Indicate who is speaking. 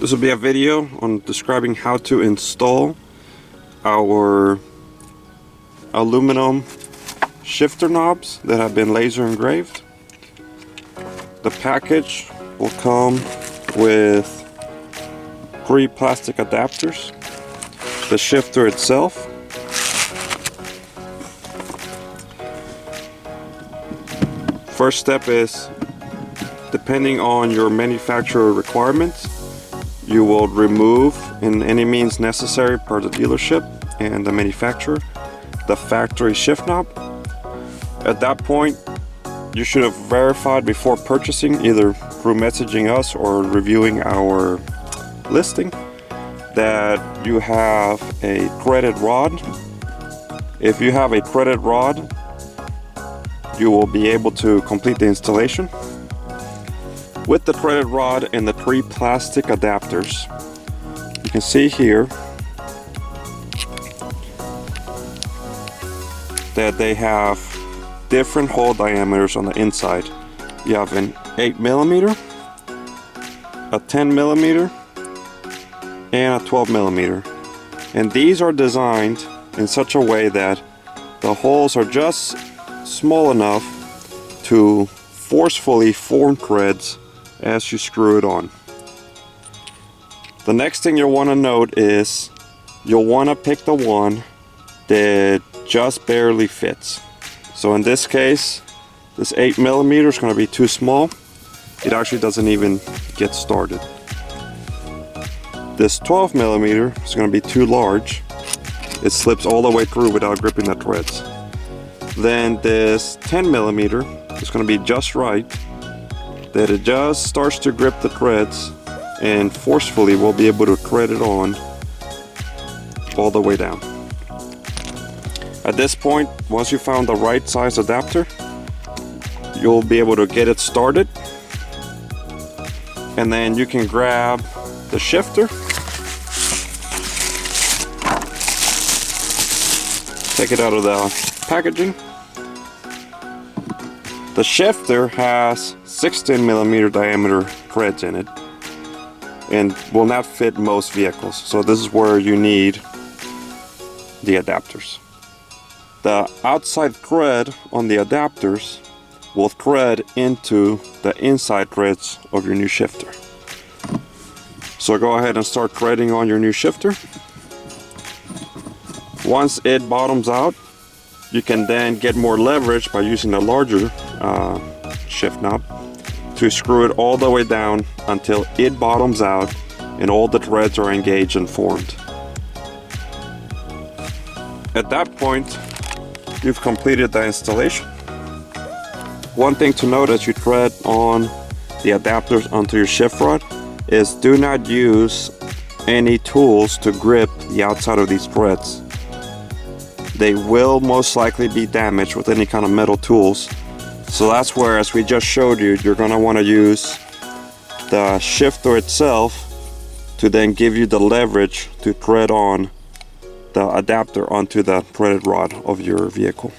Speaker 1: This will be a video on describing how to install our aluminum shifter knobs that have been laser engraved. The package will come with 3 plastic adapters, the shifter itself, first step is, depending on your manufacturer requirements, you will remove in any means necessary per the dealership and the manufacturer the factory shift knob. At that point, you should have verified before purchasing, either through messaging us or reviewing our listing, that you have a threaded rod. If you have a threaded rod, you will be able to complete the installation. With the threaded rod and the 3 plastic adapters, you can see here that they have different hole diameters on the inside. You have an 8mm, a 10mm, and a 12mm. And these are designed in such a way that the holes are just small enough to forcefully form threads as you screw it on. The next thing you'll want to note is you'll want to pick the one that just barely fits. So in this case, this 8mm is going to be too small. It actually doesn't even get started. This 12mm is going to be too large. It slips all the way through without gripping the threads. Then this 10mm is going to be just right, that it just starts to grip the threads and forcefully will be able to thread it on all the way down. At this point, once you found the right size adapter, you'll be able to get it started, and then you can grab the shifter, take it out of the packaging. The shifter has 16mm diameter threads in it and will not fit most vehicles, so this is where you need the adapters. The outside thread on the adapters will thread into the inside threads of your new shifter. So go ahead and start threading on your new shifter. Once it bottoms out, you can then get more leverage by using the larger shift knob to screw it all the way down until it bottoms out and all the threads are engaged and formed. At that point, you've completed the installation. One thing to note as you thread on the adapters onto your shift rod is do not use any tools to grip the outside of these threads. They will most likely be damaged with any kind of metal tools. So that's where, as we just showed you, you're going to want to use the shifter itself to then give you the leverage to thread on the adapter onto the threaded rod of your vehicle.